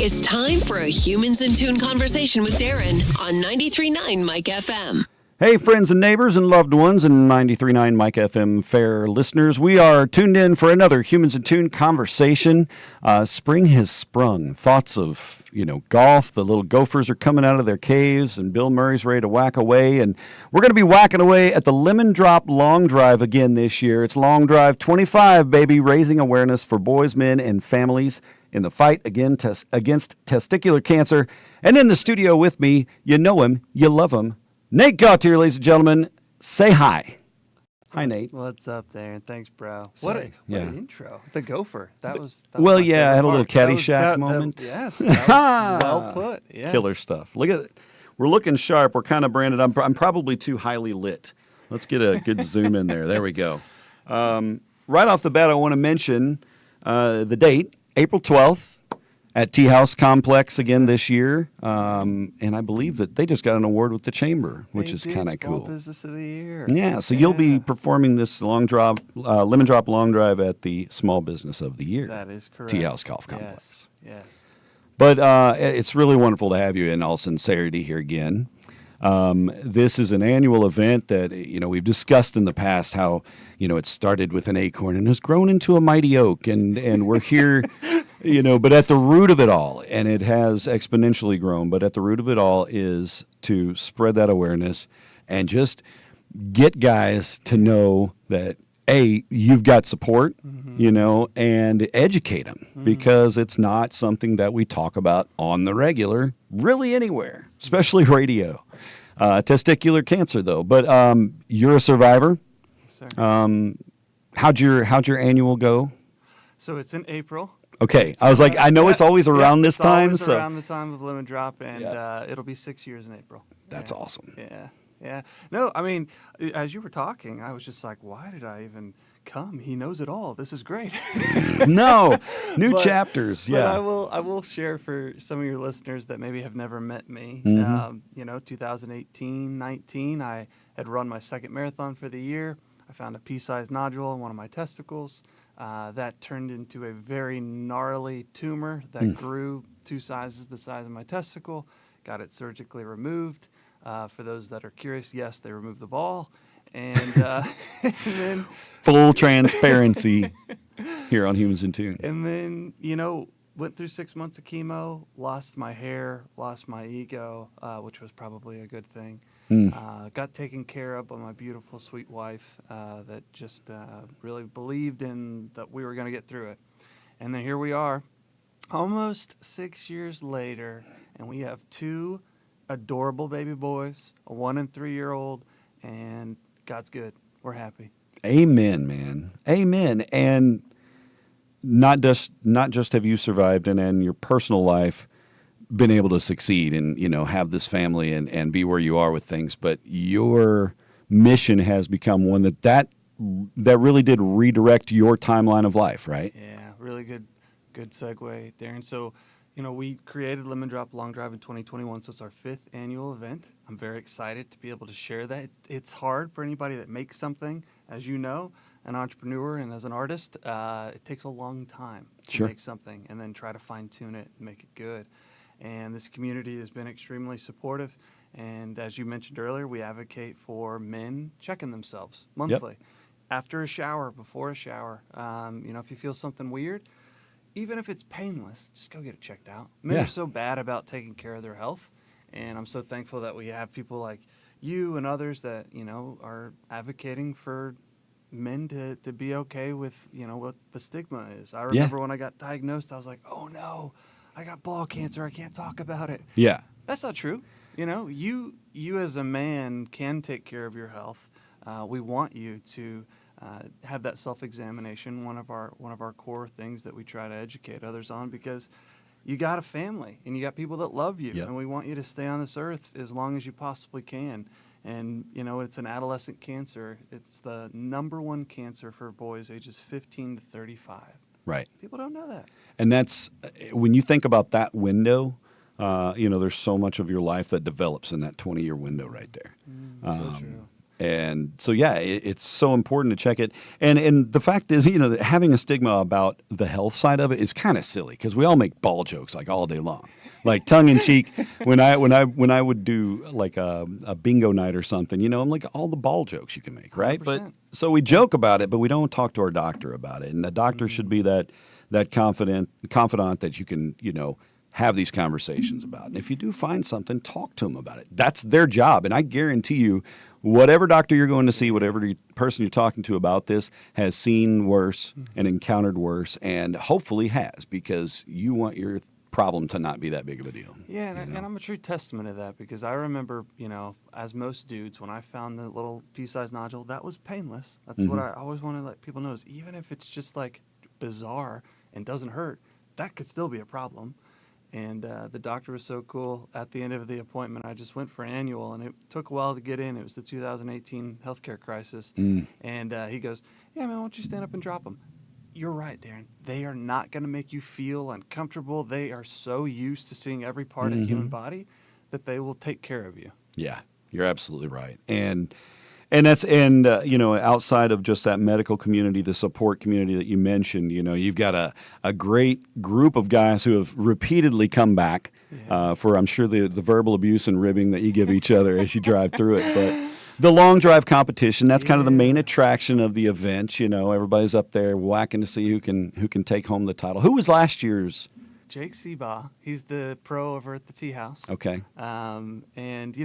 It's time for a Humans in Tune conversation with Darren on 93.9 Mike FM. Hey, friends and neighbors and loved ones and 93.9 Mike FM fair listeners. We are tuned in for another Humans in Tune conversation. Spring has sprung. Thoughts of, golf. The little gophers are coming out of their caves, and Bill Murray's ready to whack away. And we're going to be whacking away at the LemonDrop Long Drive again this year. It's Long Drive 25, baby, raising awareness for boys, men, and families in the fight against testicular cancer. And in the studio with me, you know him, you love him, Nate Gautier, ladies and gentlemen. Say hi. Hi, Nate. What's up there? Thanks, bro. What an intro. The gopher. That was I had a little Caddyshack moment. Yes. That was well put. Yes. Killer stuff. Look at it. We're looking sharp. We're kind of branded. I'm probably too highly lit. Let's get a good zoom in there. There we go. Right off the bat, I want to mention the date, April 12th. At Tea House Complex again this year, and I believe that they just got an award with the Chamber, which is kind of cool. Business of the Year. Yeah, so you'll be performing this LemonDrop Long Drive at the Small Business of the Year. That is correct. Tea House Golf Complex. Yes. But it's really wonderful to have you in all sincerity here again. This is an annual event that, we've discussed in the past how, it started with an acorn and has grown into a mighty oak, and we're here, but at the root of it all, and it has exponentially grown, but at the root of it all is to spread that awareness and just get guys to know that, A, you've got support, and educate them, because it's not something that we talk about on the regular, really anywhere, especially radio. Testicular cancer, though. But you're a survivor. Sir. How'd your annual go? So it's in April. Okay, I was like, I know it's always around this time. It's around the time of LemonDrop, and it'll be 6 years in April. That's awesome. Yeah. No, I mean, as you were talking, I was just like, why did I even come? He knows it all. This is great. No, new chapters. But Yeah. I will share for some of your listeners that maybe have never met me. 2018, 19, I had run my second marathon for the year. I found a pea-sized nodule in one of my testicles. That turned into a very gnarly tumor that grew 2 sizes the size of my testicle. Got it surgically removed. For those that are curious, yes, they removed the ball. And then Full transparency here on Humans in Tune. And then, went through 6 months of chemo, lost my hair, lost my ego, which was probably a good thing. Got taken care of by my beautiful, sweet wife that just really believed in that we were going to get through it. And then here we are, almost 6 years later, and we have 2 adorable baby boys, a 1 and 3-year-old, and God's good. We're happy. Amen, man. Amen. And not just have you survived and in your personal life been able to succeed and, have this family and be where you are with things, but your mission has become one that really did redirect your timeline of life, right? Yeah, really good segue, Darren. So, we created LemonDrop Long Drive in 2021, so it's our 5th annual event. I'm very excited to be able to share that. It's hard for anybody that makes something, as you know, an entrepreneur and as an artist. It takes a long time to make something and then try to fine-tune it and make it good. And this community has been extremely supportive. And as you mentioned earlier, we advocate for men checking themselves monthly. Yep. After a shower, before a shower. If you feel something weird, even if it's painless, just go get it checked out. Men are so bad about taking care of their health. And I'm so thankful that we have people like you and others that, are advocating for men to be okay with, what the stigma is. I remember when I got diagnosed, I was like, oh no, I got ball cancer. I can't talk about it. Yeah. That's not true. You as a man can take care of your health. We want you to have that self-examination. One of our core things that we try to educate others on, because you got a family and you got people that love you, and we want you to stay on this earth as long as you possibly can. And it's an adolescent cancer. It's the #1 cancer for boys ages 15 to 35. Right. People don't know that. And that's when you think about that window. There's so much of your life that develops in that 20-year window right there. So true. And so, yeah, it's so important to check it. And the fact is, that having a stigma about the health side of it is kind of silly because we all make ball jokes like all day long, like tongue in cheek. When I would do like a bingo night or something, I'm like all the ball jokes you can make, right? 100%. But so we joke about it, but we don't talk to our doctor about it. And the doctor should be that confidant that you can, have these conversations about. And if you do find something, talk to them about it. That's their job. And I guarantee you, whatever doctor you're going to see, whatever person you're talking to about this has seen worse and encountered worse and hopefully has, because you want your problem to not be that big of a deal. Yeah, and I'm a true testament of that because I remember, as most dudes, when I found the little pea-sized nodule, that was painless. That's what I always want to let people know is even if it's just like bizarre and doesn't hurt, that could still be a problem. And the doctor was so cool. At the end of the appointment, I just went for an annual, and it took a while to get in. It was the 2018 healthcare crisis. And he goes, yeah, man, why don't you stand up and drop them? You're right, Darren. They are not going to make you feel uncomfortable. They are so used to seeing every part of the human body that they will take care of you. Yeah, you're absolutely right. And outside of just that medical community, the support community that you mentioned, you've got a great group of guys who have repeatedly come back for, I'm sure, the verbal abuse and ribbing that you give each other as you drive through it. But the long drive competition, that's kind of the main attraction of the event. Everybody's up there whacking to see who can take home the title. Who was last year's? Jake Seabaugh. He's the pro over at the Tea House. Okay. And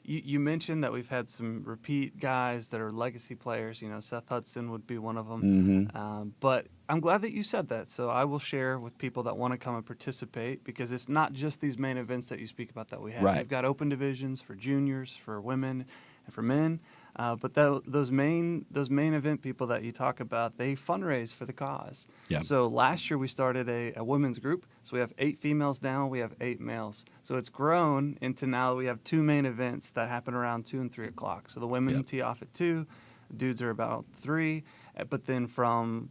you mentioned that we've had some repeat guys that are legacy players. Seth Hudson would be one of them. But I'm glad that you said that. So I will share with people that want to come and participate because it's not just these main events that you speak about that we have. Right. We've got open divisions for juniors, for women, and for men. But those main event people that you talk about, they fundraise for the cause. Yeah. So last year we started a women's group. So we have 8 females now. We have 8 males. So it's grown into now we have 2 main events that happen around 2 and 3 o'clock. So the women tee off at 2, the dudes are about 3. But then from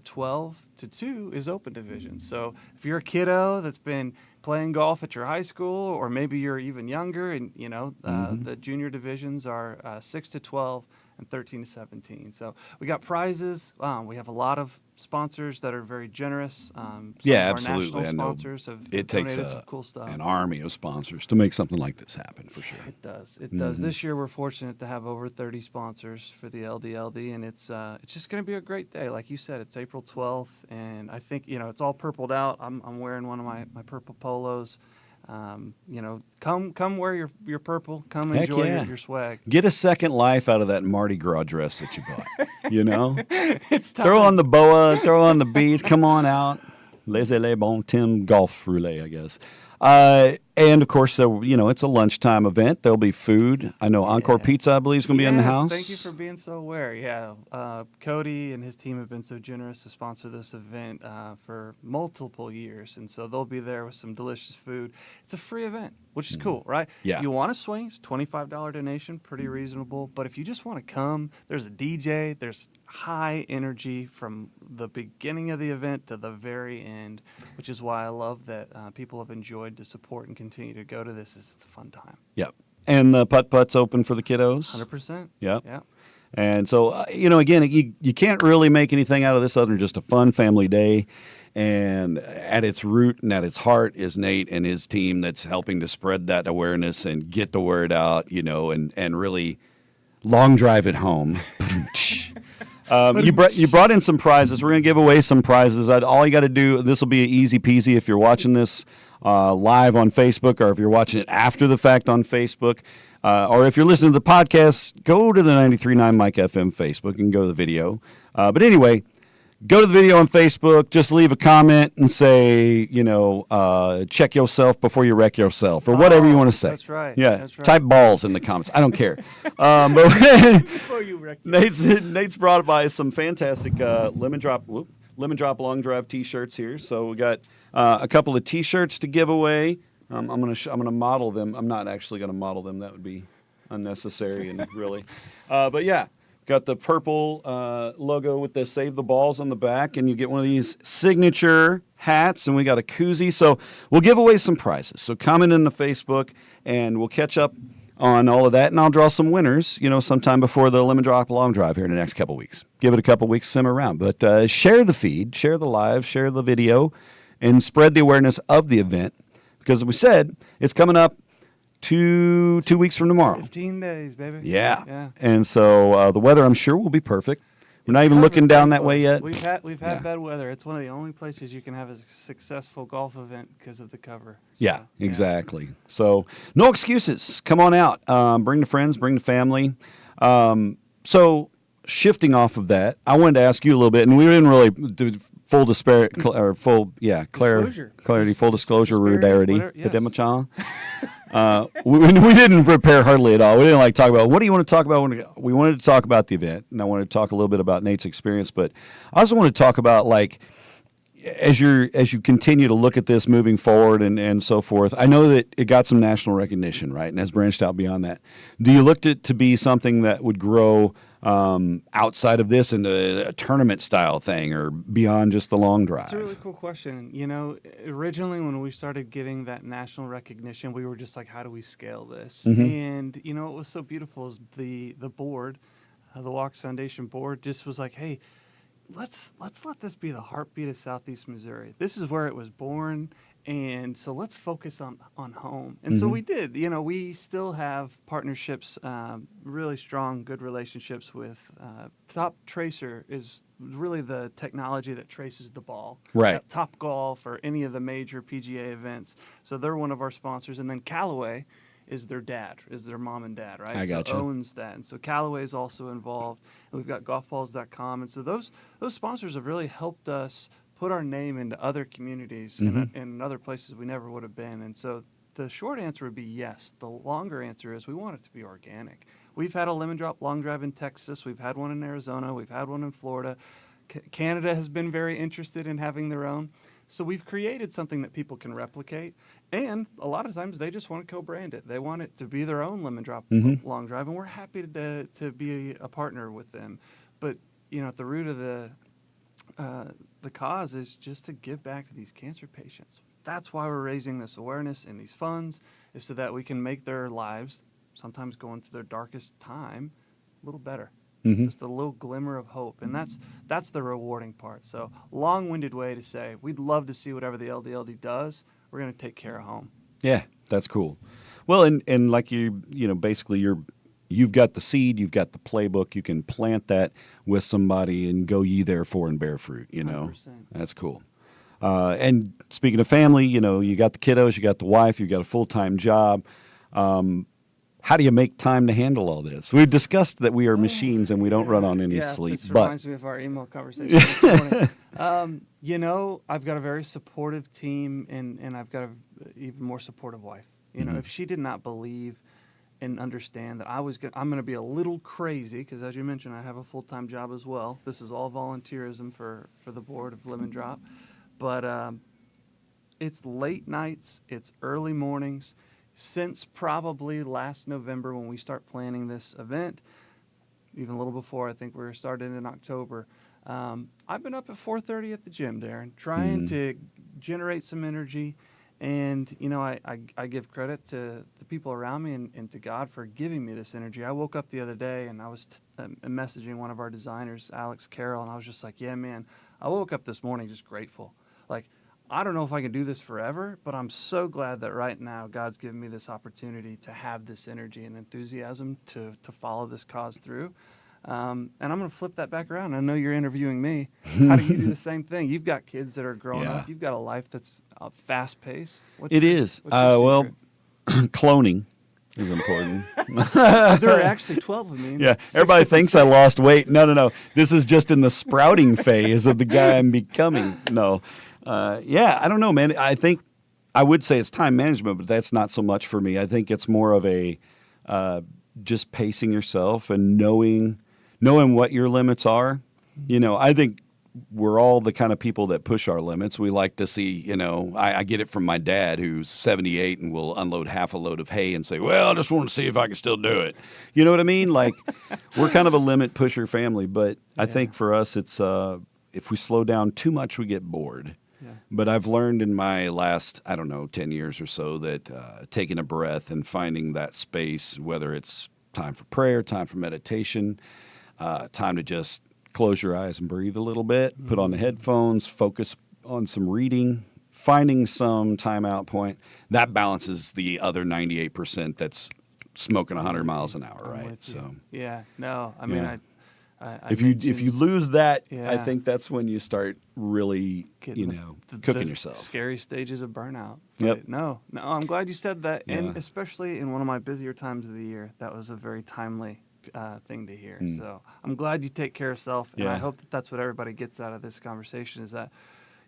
12 to 2 is open division. So if you're a kiddo that's been playing golf at your high school, or maybe you're even younger, and the junior divisions are 6 to 12 and 13 to 17. So we got prizes. We have a lot of sponsors that are very generous. Some of our absolutely. national sponsors have It takes donated some cool stuff. an army of sponsors to make something like this happen, for sure. It does. It does. This year we're fortunate to have over 30 sponsors for the LDLD, and it's just going to be a great day. Like you said, it's April 12th, and I think it's all purpled out. I'm wearing one of my purple polos. Come wear your purple. Come Heck enjoy yeah. your swag. Get a second life out of that Mardi Gras dress that you bought. It's time. Throw on the boa, throw on the beads. Come on out. Laissez-les bon Tim golf roulette, I guess. And of course, it's a lunchtime event. There'll be food. I know Encore Pizza, I believe, is going to be in the house. Thank you for being so aware. Yeah, Cody and his team have been so generous to sponsor this event for multiple years, and so they'll be there with some delicious food. It's a free event, which is cool, right? Yeah. If you want to swing, it's $25 donation, pretty reasonable. But if you just want to come, there's a DJ. There's high energy from the beginning of the event to the very end, which is why I love that people have enjoyed to support and continue to go to this. It's a fun time. Yep. And the putt-putt's open for the kiddos. 100%. Yep. Yeah. And so, again, you can't really make anything out of this other than just a fun family day. And at its root and at its heart is Nate and his team that's helping to spread that awareness and get the word out, and really long drive it home. You brought in some prizes. We're going to give away some prizes. All you got to do, this will be easy peasy if you're watching this live on Facebook, or if you're watching it after the fact on Facebook, or if you're listening to the podcast, go to the 93.9 Mike FM Facebook and go to the video. But anyway, go to the video on Facebook, just leave a comment and say, check yourself before you wreck yourself, or whatever you want to say. That's right. Yeah, That's right. type balls in the comments. I don't care. But Before you wreck Nate's brought by some fantastic LemonDrop long drive T-shirts here. So we got a couple of T-shirts to give away. I'm gonna model them. I'm not actually gonna model them. That would be unnecessary and really. But yeah. Got the purple logo with the Save the Balls on the back, and you get one of these signature hats, and we got a koozie. So we'll give away some prizes. So comment in the Facebook, and we'll catch up on all of that, and I'll draw some winners, sometime before the Lemon Drop Long Drive here in the next couple weeks. Give it a couple weeks, simmer around. But share the feed, share the live, share the video, and spread the awareness of the event. Because as we said, it's coming up two weeks from tomorrow. 15 days, baby. Yeah. And so the weather, I'm sure, will be perfect. We're not even looking down that way yet. We've had bad weather. It's one of the only places you can have a successful golf event because of the cover. Yeah, exactly. So no excuses. Come on out. Bring the friends. Bring the family. So shifting off of that, I wanted to ask you a little bit, and we didn't really do full clarity, full disclosure, rudarity. Yes. We didn't prepare hardly at all. We didn't talk about, what do you want to talk about? We wanted to talk about the event, and I wanted to talk a little bit about Nate's experience, but I also want to talk about, as you continue to look at this moving forward and so forth. I know that it got some national recognition, right, and has branched out beyond that. Do you look at it to be something that would grow outside of this into a tournament style thing or beyond just the long drive? It's a really cool question. Originally when we started getting that national recognition, we were just like, how do we scale this? Mm-hmm. And what was so beautiful is the board, the Walks Foundation board, just was like, hey, let's let this be the heartbeat of Southeast Missouri. This is where it was born. And so let's focus on home. And so we did. We still have partnerships, really strong, good relationships with Top Tracer is really the technology that traces the ball. Right. Top Golf or any of the major PGA events. So they're one of our sponsors. And then Callaway is their mom and dad, right? I gotcha. So owns that. And so Callaway is also involved. And we've got golfballs.com. And so those sponsors have really helped us put our name into other communities and other places we never would have been. And so the short answer would be yes. The longer answer is we want it to be organic. We've had a Lemon Drop Long Drive in Texas. We've had one in Arizona. We've had one in Florida. Canada has been very interested in having their own. So we've created something that people can replicate. And a lot of times they just want to co-brand it. They want it to be their own Lemon Drop Long Drive. And we're happy to be a partner with them. But, at the root of the cause is just to give back to these cancer patients. That's why we're raising this awareness and these funds, is so that we can make their lives, sometimes going through their darkest time, a little better. Just a little glimmer of hope. And that's the rewarding part. So long-winded way to say, we'd love to see whatever the LDLD does. We're going to take care of home. Yeah, that's cool. Well, and like basically you've got the seed, you've got the playbook, you can plant that with somebody and go ye therefore and bear fruit, 100%. That's cool. And speaking of family, you got the kiddos, you got the wife, you got a full-time job. How do you make time to handle all this? We've discussed that we are machines and we don't run on any sleep. This reminds me of our email conversation this morning. I've got a very supportive team and I've got an even more supportive wife. If she did not believe and understand that I'm going to be a little crazy, because as you mentioned, I have a full-time job as well. This is all volunteerism for the board of Lemon Drop. But it's late nights, it's early mornings. Since probably last November when we start planning this event, even a little before, I think we were started in October, I've been up at 4:30 at the gym, Darren, trying to generate some energy. And, I give credit to the people around me and to God for giving me this energy. I woke up the other day and I was messaging one of our designers, Alex Carroll, and I was just like, yeah, man, I woke up this morning just grateful. I don't know if I can do this forever, but I'm so glad that right now God's given me this opportunity to have this energy and enthusiasm to follow this cause through. And I'm going to flip that back around. I know you're interviewing me. How do you do the same thing? You've got kids that are growing up. You've got a life that's fast paced. It is. Well, cloning is important. There are actually 12 of me. Yeah, everybody thinks I lost weight. No. This is just in the sprouting phase of the guy I'm becoming. No. I don't know, man. I think I would say it's time management, but that's not so much for me. I think it's more of a just pacing yourself and knowing what your limits are. I think we're all the kind of people that push our limits. We like to see, I get it from my dad who's 78 and will unload half a load of hay and say, well, I just want to see if I can still do it. You know what I mean? We're kind of a limit pusher family, but I think for us it's if we slow down too much, we get bored. But I've learned in my last, 10 years or so that taking a breath and finding that space, whether it's time for prayer, time for meditation, time to just close your eyes and breathe a little bit, put on the headphones, focus on some reading, finding some timeout point, that balances the other 98% that's smoking 100 miles an hour, right? So yeah, no, I mean, Yeah. I if you lose that, I Yeah. think that's when you start really, getting cooking the yourself. Scary stages of burnout. Yep. But no, I'm glad you said that, Yeah. and especially in one of my busier times of the year, that was a very timely thing to hear. So I'm glad you take care of self, and I Yeah. hope that that's what everybody gets out of this conversation, is that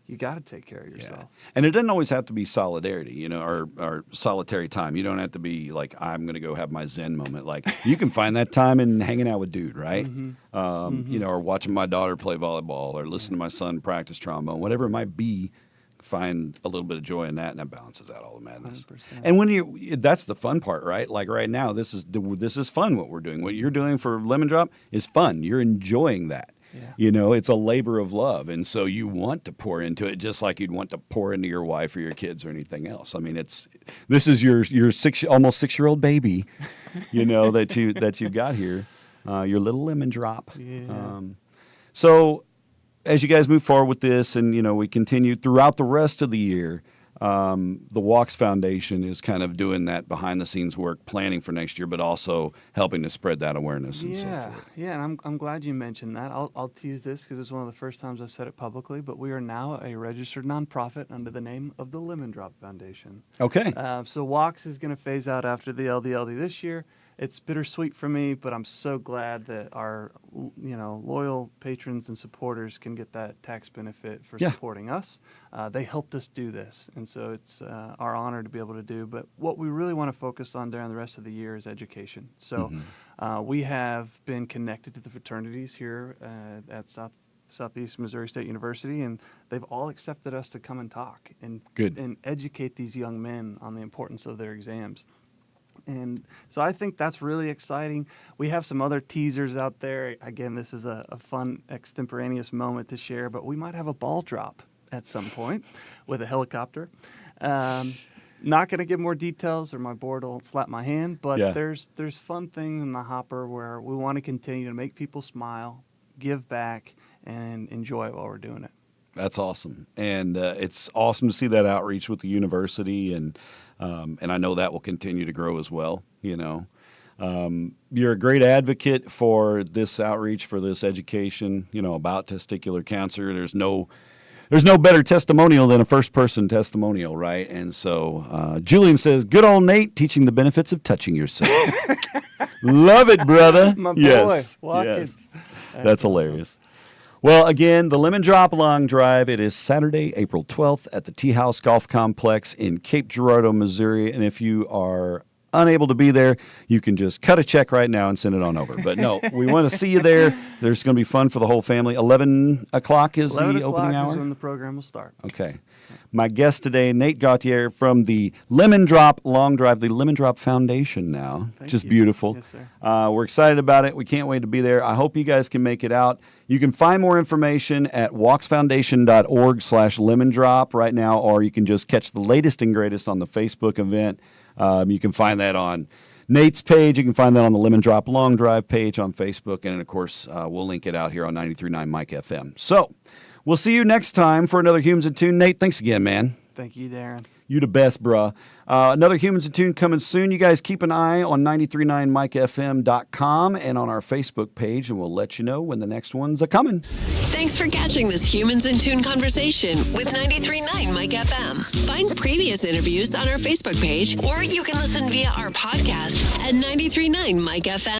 you got to take care of yourself. And it doesn't always have to be solidarity, or solitary time. You don't have to be like, I'm going to go have my Zen moment. Like, you can find that time in hanging out with dude, right? Or watching my daughter play volleyball, or listening to my son practice trombone, whatever it might be. Find a little bit of joy in that, and that balances out all the madness. 100%. And that's the fun part, right? Like right now, this is fun. What we're doing, what you're doing for LemonDrop is fun. You're enjoying that. Yeah. It's a labor of love, and so you want to pour into it, just like you'd want to pour into your wife or your kids or anything else. I mean, this is your almost 6-year-old baby, that you got here, your little LemonDrop. Yeah. So as you guys move forward with this, and we continue throughout the rest of the year, the Walks Foundation is kind of doing that behind the scenes work, planning for next year, but also helping to spread that awareness and so forth. Yeah, and I'm glad you mentioned that. I'll tease this because it's one of the first times I've said it publicly, but we are now a registered nonprofit under the name of the LemonDrop Foundation. Okay. So Walks is going to phase out after the LDLD this year. It's bittersweet for me, but I'm so glad that our loyal patrons and supporters can get that tax benefit for Yeah. supporting us. They helped us do this, and so it's our honor to be able to do. But what we really want to focus on during the rest of the year is education. So we have been connected to the fraternities here at Southeast Missouri State University, and they've all accepted us to come and talk and educate these young men on the importance of their exams. And so I think that's really exciting. We have some other teasers out there. Again, this is a fun extemporaneous moment to share, but we might have a ball drop at some point with a helicopter. Not going to give more details or my board will slap my hand, but there's fun things in the hopper where we want to continue to make people smile, give back, and enjoy it while we're doing it. That's awesome, and it's awesome to see that outreach with the university, and I know that will continue to grow as well. You're a great advocate for this outreach, for this education. About testicular cancer. There's no better testimonial than a first-person testimonial, right? And so Julian says, "Good old Nate teaching the benefits of touching yourself." Love it, brother. My boy, yes, Watkins. That's hilarious. Well, again, the LemonDrop Long Drive, it is Saturday, April 12th at the Tea House Golf Complex in Cape Girardeau, Missouri. And if you are unable to be there, you can just cut a check right now and send it on over. But no, we want to see you there. There's going to be fun for the whole family. 11 o'clock is the opening hour? Is when the program will start. Okay. My guest today, Nate Gautier from the LemonDrop Long Drive, the LemonDrop Foundation now. Just beautiful. Yes, sir. We're excited about it. We can't wait to be there. I hope you guys can make it out. You can find more information at walksfoundation.org/lemondrop right now, or you can just catch the latest and greatest on the Facebook event. You can find that on Nate's page. You can find that on the LemonDrop Long Drive page on Facebook. And, of course, we'll link it out here on 93.9 Mike FM. So we'll see you next time for another Humans in Tune. Nate, thanks again, man. Thank you, Darren. You the best, bruh. Another Humans in Tune coming soon. You guys keep an eye on 939mikefm.com and on our Facebook page, and we'll let you know when the next one's a-coming. Thanks for catching this Humans in Tune conversation with 93.9 Mike FM. Find previous interviews on our Facebook page, or you can listen via our podcast at 93.9 Mike FM.